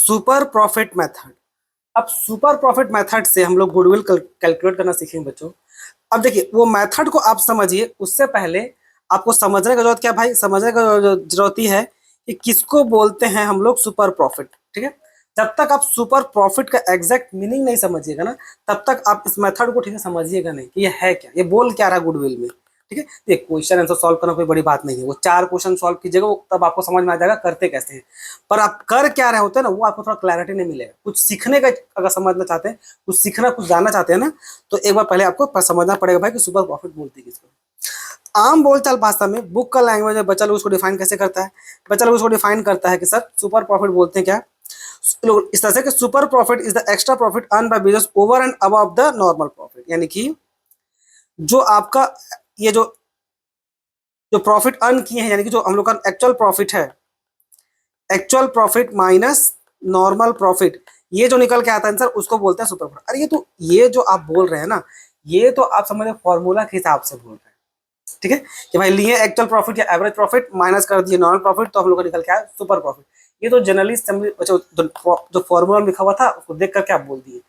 Super profit method. अब super profit method से हम लोग गुडविल कैलकुलेट करना सीखेंगे बच्चों। अब देखिए वो मेथड को आप समझिए, उससे पहले आपको समझने का जरूरत क्या है भाई, समझने का जरूरत ही है कि किसको बोलते हैं हम लोग सुपर प्रॉफिट। ठीक है, जब तक आप सुपर प्रॉफिट का एग्जैक्ट मीनिंग नहीं समझिएगा ना, तब तक आप इस मेथड को ठीक से समझिएगा नहीं कि ये है क्या, ये बोल क्या रहा है गुडविल में। ठीक है, ये क्वेश्चन आंसर सॉल्व करना कोई बड़ी बात नहीं है, वो 4 क्वेश्चन सॉल्व कीजिएगा, वो तब आपको समझ में आ जाएगा करते कैसे हैं। पर आप कर क्या रहे होते हैं ना, वो आपको थोड़ा क्लैरिटी नहीं मिलेगा। कुछ सीखने का अगर समझना चाहते हैं, कुछ सीखना, कुछ जानना चाहते हैं ना, तो एक बार पहले आपको समझना पड़ेगा भाई कि सुपर प्रॉफिट बोलते किसको। आम बोलचाल भाषा में बुक का लैंग्वेज में बच्चा लोग उसको डिफाइन कैसे करता है, बच्चा लोग उसको डिफाइन करता है कि सर सुपर प्रॉफिट बोलते हैं क्या, इस तरह से कि super profit is the extra profit earn by business over and above the normal profit. यानी कि जो आपका ये जो प्रॉफिट अर्न किए हैं, यानी कि जो हम लोग का एक्चुअल प्रॉफिट है, actual profit minus normal profit, ये जो निकल के आता है आंसर, उसको बोलते हैं सुपर प्रॉफिट। अरे ये जो आप बोल रहे हैं ना, ये तो आप समझ फॉर्मूला के हिसाब से बोल रहे हैं। ठीक है, कि भाई लिए एक्चुअल प्रॉफिट या एवरेज प्रॉफिट माइनस कर दिए नॉर्मल प्रॉफिट, तो हम लोग को निकल के आया सुपर प्रॉफिट। ये तो जनरली जो फॉर्मूला लिखा हुआ था उसको देख करके आप बोल दिए,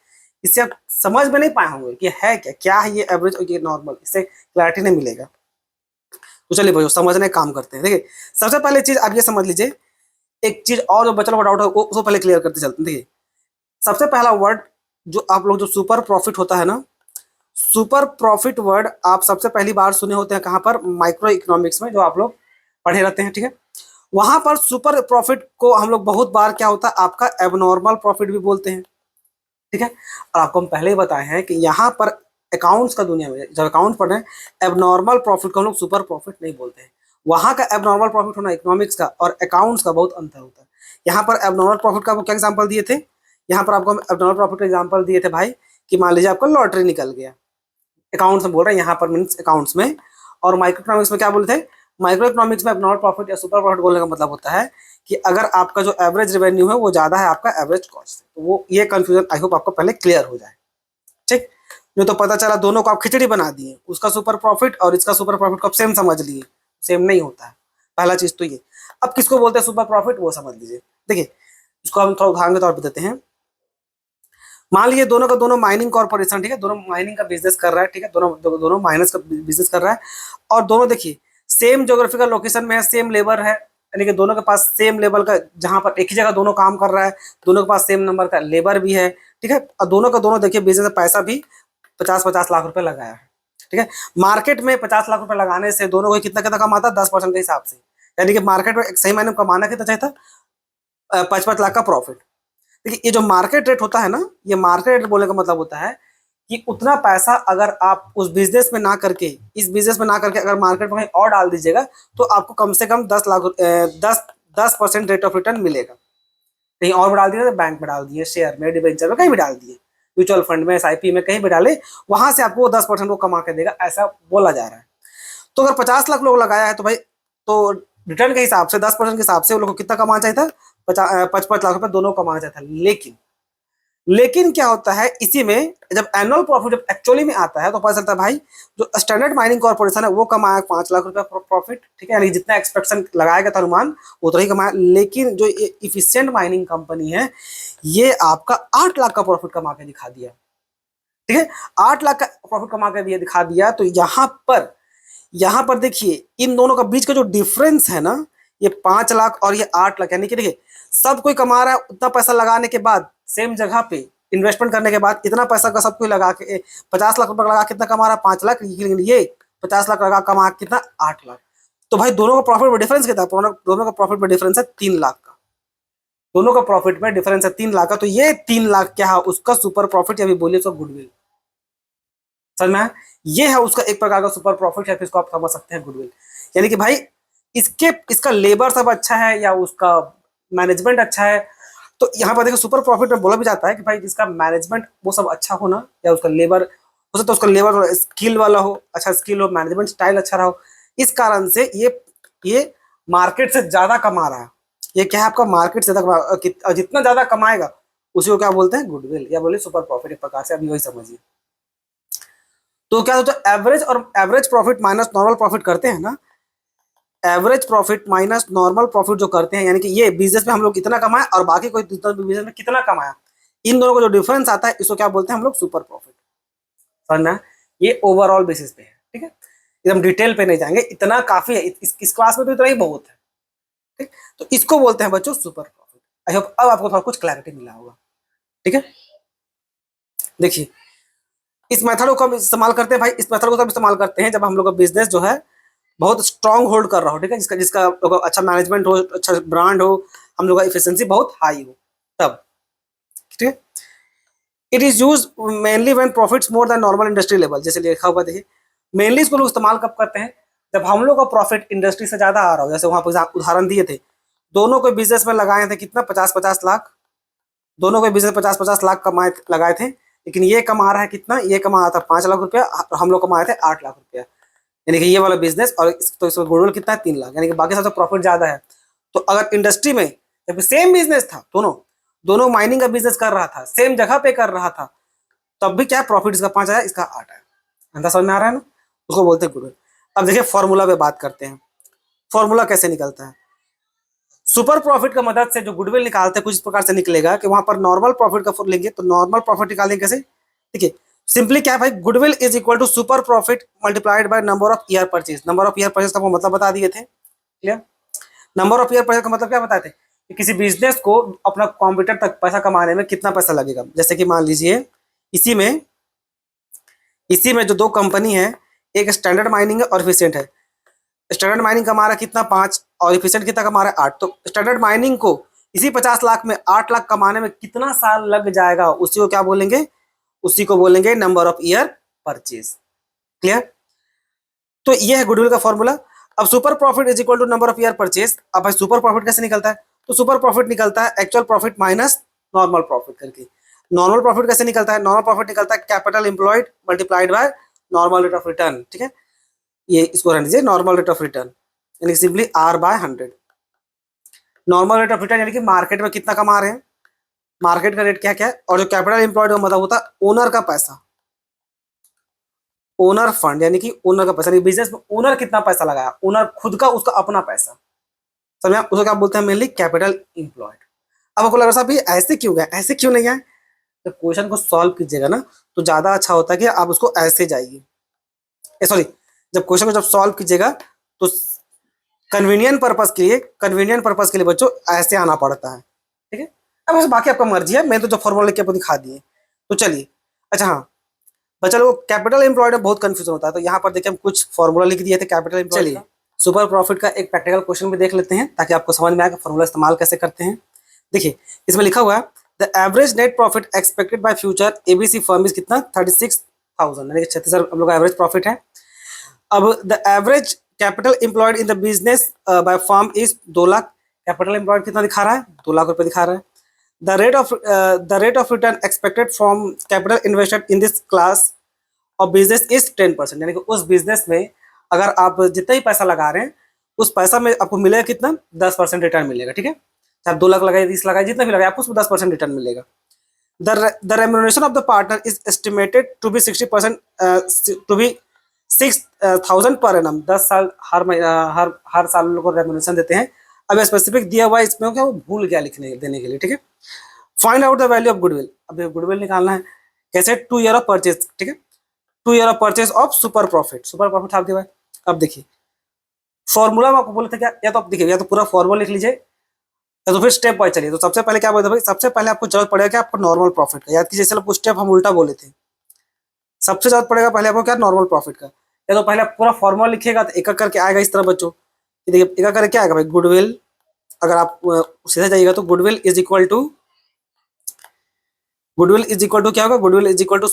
इससे आप समझ में नहीं पाए होंगे कि है क्या, क्या है ये एवरेज और ये नॉर्मल, इससे क्लैरिटी नहीं मिलेगा। तो चलिए भाई समझने का काम करते हैं। देखिए सबसे पहले चीज आप ये समझ लीजिए, एक चीज और जो बच्चा लोग डाउट है उसको पहले क्लियर करते चलते हैं। देखिए सबसे पहला वर्ड जो आप लोग जो सुपर प्रॉफिट होता है ना, सुपर प्रॉफिट वर्ड आप सबसे पहली बार सुने होते हैं कहाँ पर, माइक्रो इकोनॉमिक्स में, जो आप लोग पढ़े रहते हैं। ठीक है, वहां पर सुपर प्रॉफिट को हम लोग बहुत बार क्या होता है आपका एबनॉर्मल प्रॉफिट भी बोलते हैं। ठीक है, और आपको हम पहले ही बताए हैं कि यहाँ पर अकाउंट्स का दुनिया में जब अकाउंट पढ़ रहे हैं, एबनॉर्मल प्रॉफिट को हम लोग सुपर प्रॉफिट नहीं बोलते हैं। वहां का एबनॉर्मल प्रॉफिट होना इकोनॉमिक्स का और अकाउंट्स का बहुत अंतर होता है। यहाँ पर एबनॉर्मल प्रॉफिट का आपको क्या एग्जाम्पल दिए थे, यहाँ पर आपको हम एबनॉर्मल प्रॉफिट का एग्जाम्पल दिए थे भाई, कि मान लीजिए आपका लॉटरी निकल गया, अकाउंट्स में बोल रहे हैं यहाँ पर, मीन्स अकाउंट्स में। और माइक्रो इकोनॉमिक्स में क्या बोलते हैं, माइक्रो इकोनॉमिक्स में एबनॉर्मल प्रॉफिट या सुपर प्रॉफिट बोलने का मतलब होता है कि अगर आपका जो एवरेज रेवेन्यू है वो ज्यादा है आपका एवरेज कॉस्ट से। तो वो ये कंफ्यूजन आई होप आपको पहले क्लियर हो जाए। ठीक, नहीं तो पता चला दोनों को आप खिचड़ी बना दिए, उसका सुपर प्रॉफिट और इसका सुपर प्रॉफिट को आप सेम समझ लिए, सेम नहीं होता है। पहला चीज तो ये। अब किसको बोलते हैं सुपर प्रॉफिट वो समझ लीजिए। देखिए इसको हम थोड़ा उदाहरण के तौर पर देते हैं। मान लीजिए दोनों का दोनों माइनिंग कॉर्पोरेशन, ठीक है, दोनों माइनिंग का बिजनेस कर रहा है। ठीक है, दोनों माइनस का बिजनेस कर रहा है, और दोनों देखिए सेम ज्योग्राफिकल लोकेशन में है, सेम लेबर है, यानी कि दोनों के पास सेम लेवल का, जहां पर एक ही जगह दोनों काम कर रहा है, दोनों के पास सेम नंबर का लेबर भी है। ठीक है, और दोनों का दोनों देखिए बिजनेस में पैसा भी 50-50 लाख रुपए लगाया है। ठीक है, मार्केट में 50 लाख रुपए लगाने से दोनों को कितना कितना कमाता है, 10% के हिसाब से। यानी कि मार्केट में एक सही मायने में कमाना कितना चाहिए था, 5-5 लाख का प्रॉफिट। देखिए ये जो मार्केट रेट होता है ना, ये मार्केट रेट बोलने का मतलब होता है कि उतना पैसा अगर आप उस बिजनेस में ना करके, इस बिजनेस में ना करके अगर मार्केट में कहीं और डाल दीजिएगा, तो आपको कम से कम 10% रेट ऑफ रिटर्न मिलेगा। कहीं और में डाल दिए, बैंक में डाल दिए, शेयर में, डिबेंचर में, कहीं भी डाल दिए, म्यूचुअल फंड में, SIP में, कहीं भी डाले, वहां से आपको 10% वो कमा के देगा, ऐसा बोला जा रहा है। तो अगर 50 लाख लोग लगाया है तो भाई, तो रिटर्न के हिसाब से 10% के हिसाब से वो लोग को कितना कमाना चाहिए था, 55 लाख रुपए दोनों कमाना चाहिए था। लेकिन क्या होता है इसी में, जब एनुअल प्रॉफिट जब एक्चुअली में आता है तो पता चलता है भाई जो स्टैंडर्ड माइनिंग कॉर्पोरेशन है वो कमाया 5 लाख रुपए प्रॉफिट। ठीक है, यानी जितना एक्सपेक्टेशन लगाया गया था अनुमान उतना ही कमाया। लेकिन जो इफिशियंट माइनिंग कंपनी है ये आपका 8 लाख का प्रॉफिट कमा के दिखा दिया। ठीक है, 8 लाख का प्रॉफिट कमा के दिखा दिया। तो यहाँ पर देखिए इन दोनों का बीच का जो डिफरेंस है ना, ये 5 लाख और ये 8 लाख, यानी कि देखिए सब कोई कमा रहा है उतना पैसा लगाने के बाद, सेम जगह पे इन्वेस्टमेंट करने के बाद इतना पैसा का सब कोई लगा के 50 लाख रुपए लगा कितना कमा रहा है, 5 लाख, लेकिन ये 50 लाख लगा कमा कितना, 8 लाख। तो भाई दोनों का प्रॉफिट में डिफरेंस कितना, दोनों का प्रॉफिट में डिफरेंस है 3 लाख का। दोनों का प्रॉफिट में डिफरेंस है 3 लाख का। तो ये 3 लाख क्या है उसका सुपर प्रॉफिट, या भी बोलिए उसका गुडविल। समझ में, ये है उसका एक प्रकार का सुपर प्रॉफिट, या फिर इसको आप समझ सकते हैं गुडविल। यानी कि भाई इसका लेबर सब अच्छा है या उसका मैनेजमेंट अच्छा है। तो यहाँ पर देखो सुपर प्रॉफिट में बोला भी जाता है कि भाई जिसका मैनेजमेंट वो सब अच्छा हो ना, या उसका लेबर हो सकता है, उसका लेबर स्किल वाला हो, अच्छा स्किल हो, मैनेजमेंट स्टाइल अच्छा रहा हो, इस कारण से ये मार्केट से ज्यादा कमा रहा है। ये क्या है आपका, मार्केट से ज्यादा, जितना ज्यादा कमाएगा उसी को क्या बोलते हैं, गुडविल, या बोले सुपर प्रॉफिट, एक प्रकार से अभी वही समझिए। तो क्या होता है, एवरेज और average profit minus normal profit करते हैं ना, average profit minus normal profit जो करते हैं, यानी कि ये बिजनेस में हम लोग इतना कमाए और बाकी कोई दूसरा बिजनेस में कितना कमाया, इन दोनों का जो डिफरेंस आता है इसको क्या बोलते हैं हम लोग, सुपर प्रॉफिट। समझना, ये ओवरऑल बेसिस पे है, ठीक है, एकदम डिटेल पे नहीं जाएंगे, इतना काफी है, इस क्लास में तो इतना ही बहुत है, ठीक। तो इसको बोलते हैं बच्चों सुपर प्रॉफिट। आई होप अब आपको थोड़ा कुछ क्लैरिटी मिला होगा, ठीक है। देखिए इस मेथड को हम इस्तेमाल करते हैं भाई, इस मेथड को तब इस्तेमाल करते हैं जब हम लोग का बिजनेस जो है बहुत स्ट्रांग होल्ड कर रहा हो, ठीक है, जिसका जिसका अच्छा मैनेजमेंट हो, अच्छा ब्रांड हो, हम लोग का इफिशिएंसी बहुत हाई हो, तब, ठीक है। It is use mainly when profits more than normal industry level, जैसे लिखा हुआ देखिए, मेनली इसको लोग इस्तेमाल कब करते हैं, जब हम लोग का प्रॉफिट इंडस्ट्री से ज्यादा आ रहा हो। जैसे वहां पर उदाहरण दिए थे, दोनों को बिजनेस में लगाए थे कितना, 50-50 लाख, दोनों को बिजनेस 50-50 लाख कमाए लगाए थे, लेकिन ये कमा रहा है कितना, ये कमा रहा था 5 लाख रुपया, हम लोग कमाए थे 8 लाख रुपया, यानी कि ये वाला बिजनेस, और तो इसमें गुडविल कितना है 3 लाख, यानी कि बाकी सबसे प्रॉफिट ज्यादा है। तो अगर इंडस्ट्री में जब सेम बिजनेस था, दोनों दोनों माइनिंग का बिजनेस कर रहा था, सेम जगह पे कर रहा था, तब भी क्या प्रॉफिट इसका 5 आया, इसका 8 आया। अंदाज समझ में आ रहा है ना, उसको बोलते हैं गुडविल। अब देखिए फॉर्मूला पे बात करते हैं, फॉर्मूला कैसे निकलता है। सुपर प्रॉफिट का मदद से जो गुडविल निकालते हैं कुछ इस प्रकार से निकलेगा कि वहां पर नॉर्मल प्रॉफिट का लेंगे तो नॉर्मल प्रॉफिट निकालेंगे कैसे, देखिए सिंपली क्या है भाई, goodwill is equal to super profit multiplied by number of year purchase. Number of year purchase का मतलब बता दिए थे, clear. Number of year purchase का मतलब क्या बताए थे कि किसी बिजनेस को अपना कॉम्प्यूटर तक पैसा कमाने में कितना पैसा लगेगा। जैसे कि मान लीजिए इसी में जो दो कंपनी है, एक स्टैंडर्ड माइनिंग है और एफिशिएंट है। स्टैंडर्ड माइनिंग कमा रहा है कितना 5, और एफिशिएंट कितना कमा रहा है 8। तो स्टैंडर्ड माइनिंग को इसी 50 लाख में 8 लाख कमाने में कितना साल लग जाएगा, उसी को क्या बोलेंगे, उसी को बोलेंगे number of year purchase, clear. तो ये है गुडविल का फॉर्मूला। अब super profit is equal to number of year purchase. अब भाई सुपर प्रॉफिट कैसे निकलता है, तो सुपर प्रॉफिट निकलता है actual profit minus normal profit करके। नॉर्मल प्रॉफिट कैसे निकलता है, नॉर्मल प्रॉफिट निकलता है capital employed multiplied by normal rate of return, ठीक है। ये इसको रहने दीजिए नॉर्मल रेट ऑफ रिटर्न, यानी simply R/100। Normal rate of return यानी कि मार्केट में कितना कमा रहे हैं, मार्केट का रेट क्या क्या है, और जो कैपिटल एम्प्लॉयड का मतलब होता है ओनर का पैसा, ओनर फंड, यानी कि ओनर का पैसा, बिजनेस में ओनर कितना पैसा लगाया, ओनर खुद का उसका अपना पैसा, समझ, उसको क्या बोलते हैं मेनली कैपिटल एम्प्लॉयड। अब आपको लग रहा है ऐसे क्यों गए, ऐसे क्यों नहीं आए, जब क्वेश्चन को सॉल्व कीजिएगा ना तो ज्यादा अच्छा होता है कि आप उसको ऐसे जाइए, सॉरी, जब क्वेश्चन को जब सॉल्व कीजिएगा तो कन्वीनियंट पर्पस के लिए बच्चों ऐसे आना पड़ता है, ठीक है। अब बाकी आपका मर्जी है, मैं तो जो फॉर्मूला लिख के आपको दिखा दिए। तो चलिए, अच्छा हाँ बच्चा लोग कैपिटल एम्प्लॉयड में बहुत कंफ्यूजन होता है, तो यहाँ पर देखिए हम कुछ फॉर्मूला लिख दिए थे कैपिटल एम्प्लॉयड। चलिए सुपर प्रॉफिट का एक प्रैक्टिकल क्वेश्चन भी देख लेते हैं ताकि आपको समझ में आए कि फॉर्मूला इस्तेमाल कैसे करते हैं। देखिए इसमें लिखा हुआ है the average net profit expected bye future ABC firm is कितना 36,000, यानी कि 36,000 हम लोग का एवरेज प्रॉफिट है। अब the average capital employed in the business by firm is 2 lakh. Capital employed कितना दिखा रहा है, 2 लाख रुपए दिखा रहा है। The rate of return expected from capital invested in this class और बिजनेस इज 10%, यानी कि उस बिजनेस में अगर आप जितना ही पैसा लगा रहे हैं उस पैसा में आपको मिलेगा कितना 10% रिटर्न मिलेगा, ठीक है। चाहे 2 लाख लगाए 20 लगाए जितना भी लगाए आपको उसमें 10% रिटर्न मिलेगा। The remuneration of the partner is estimated to be 60% to be 6,000 per annum. 10 साल हर साल लोग को रेम्यूनरेशन देते हैं। अब स्पेसिफिक दिया हुआ है इसमें क्या वो भूल गया लिखने देने के लिए, ठीक है। Find out the value of goodwill. अब गुडविल निकालना है कैसे, 2 ईयर ऑफ परचेज, ठीक है, 2 year of purchase of super profit. Super profit आप दिया। अब देखिए फॉर्मूला में आपको बोले थे क्या, या तो आप देखिए या तो पूरा फॉर्मूला लिख लीजिए या तो फिर स्टेप बाय चलिए। तो सबसे पहले क्या बोलते भाई, सबसे पहले आपको जरूरत पड़ेगा क्या, आपको नॉर्मल प्रॉफिट का। याद कीजिए चलो कुछ स्टेप हम उल्टा बोले थे। सबसे जरूरत पड़ेगा पहले आपको क्या, नॉर्मल प्रॉफिट का। या तो पहले आप पूरा फॉर्मूला लिखिएगा तो एक एक करके आएगा इस तरह बच्चों। देखिए एक एक करके क्या आएगा भाई, गुडविल, अगर आप सीधे जाइएगा तो गुडविल इज इक्वल टू क्या होगा, goodwill is equal to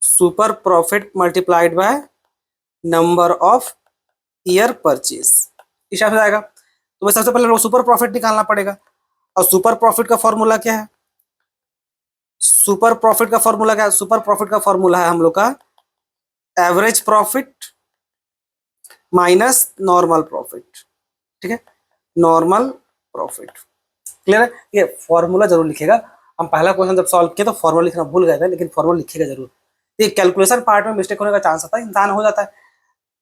super profit multiplied by number of year purchase, इस हिसाब से आएगा। तो सबसे पहले सुपर प्रॉफिट निकालना पड़ेगा। और सुपर प्रॉफिट का फॉर्मूला क्या है, सुपर प्रॉफिट का फॉर्मूला क्या है, सुपर प्रॉफिट का फॉर्मूला है हम लोग का average profit minus normal profit, ठीक है, नॉर्मल प्रॉफिट, क्लियर है। ये फॉर्मूला जरूर लिखेगा। हम पहला क्वेश्चन जब सॉल्व किया तो फॉर्मूला लिखना भूल गए थे, लेकिन फॉर्मूला लिखेगा जरूर। ये कैलकुलेशन पार्ट में मिस्टेक होने का चांस होता है, इंसान हो जाता है।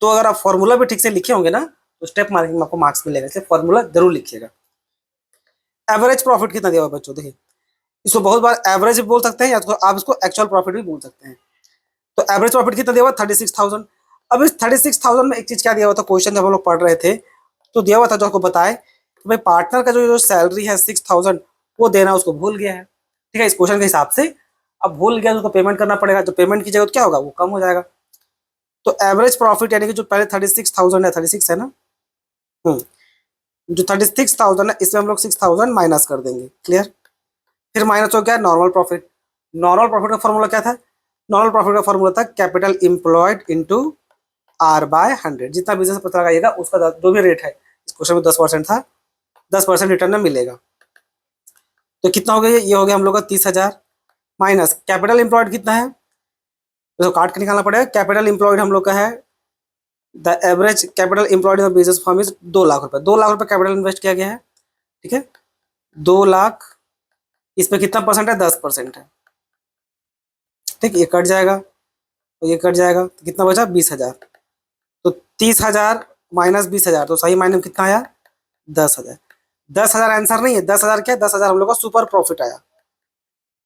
तो अगर आप फॉर्मूला भी ठीक से लिखे होंगे ना तो स्टेप मार्किंग में आपको मार्क्स मिलेगा, इसलिए फॉर्मूला जरूर लिखिएगा। एवरेज प्रॉफिट कितना दिया हुआ बच्चों, देखिए इसको बहुत बार एवरेज भी बोल सकते हैं या तो आप इसको एक्चुअल प्रॉफिट भी बोल सकते हैं। तो एवरेज प्रॉफिट कितना दिया हुआ 36,000। अब इस 36,000 में एक चीज क्या दिया हुआ था, क्वेश्चन जब हम लोग पढ़ रहे थे तो दिया हुआ था जो आपको बताए कि भाई पार्टनर का जो सैलरी है 6,000 वो देना उसको भूल गया है, ठीक है, इस क्वेश्चन के हिसाब से। अब भूल गया तो उसको पेमेंट करना पड़ेगा, जो पेमेंट कीजिएगा तो क्या होगा, वो कम हो जाएगा। तो एवरेज प्रॉफिट यानी कि जो पहले 36,000 है, 36 है ना, जो 36,000 है इसमें हम लोग 6,000 माइनस कर देंगे, क्लियर। फिर माइनस हो गया नॉर्मल प्रॉफिट। नॉर्मल प्रॉफिट का फॉर्मूला क्या था, नॉर्मल प्रॉफिट का फॉर्मूला था capital employed into R by 100। जितना बिजनेस पता लगाइएगा उसका जो भी रेट है, इस क्वेश्चन में 10% था, 10% रिटर्न में मिलेगा। तो कितना हो गया, ये हो गया हम लोग का 30,000 माइनस कैपिटल एम्प्लॉयड कितना है, तो काट के निकालना पड़ेगा। कैपिटल एम्प्लॉयड हम लोग का है, the average capital employed in business firm is 2 lakh रुपए। 2 लाख रुपए कैपिटल इन्वेस्ट किया गया है, ठीक है। 2 लाख, इसमें कितना परसेंट है, 10% है, ठीक। ये कट जाएगा तो ये कट जाएगा तो कितना बचा, 20,000। तो 30,000 माइनस 20,000, तो सही मायने में कितना आया, 10,000। 10,000 आंसर नहीं है, 10,000 क्या, 10,000 हम लोग का सुपर प्रॉफिट आया।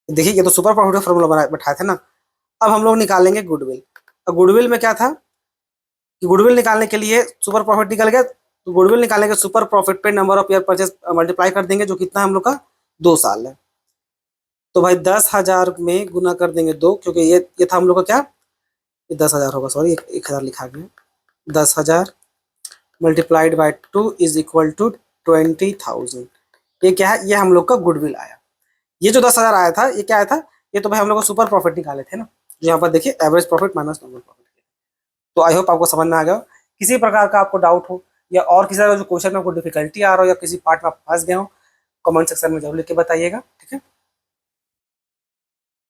देखिए ये तो सुपर प्रॉफिट का फॉर्मूला बैठाए थे ना। अब हम लोग निकालेंगे गुडविल। अब गुडविल में क्या था कि गुडविल निकालने के लिए सुपर प्रॉफिट निकल गया, तो गुडविल निकालने के सुपर प्रॉफिट पे number of year purchase multiply कर देंगे, जो कितना है हम लोग का 2 साल है। तो भाई 10,000 में गुना कर देंगे 2, क्योंकि ये था हम लोग का क्या, ये 10,000 होगा, सॉरी 1,000 लिखा गया। 10,000 multiplied by 2 is equal to 20,000। ये क्या है, ये हम लोग का गुडविल आया। ये जो 10,000 आया था ये क्या आया था, ये तो भाई हम लोग को सुपर प्रॉफिट निकाले थे ना, जो यहाँ पर देखिए average profit minus normal profit. तो आई होप आपको समझ में आ गया। किसी प्रकार का आपको डाउट हो या और किसी तरह जो क्वेश्चन में आपको डिफिकल्टी आ रहा हो या किसी पार्ट में आप फंस गए हो, कमेंट सेक्शन में जरूर लिख के बताइएगा, ठीक है।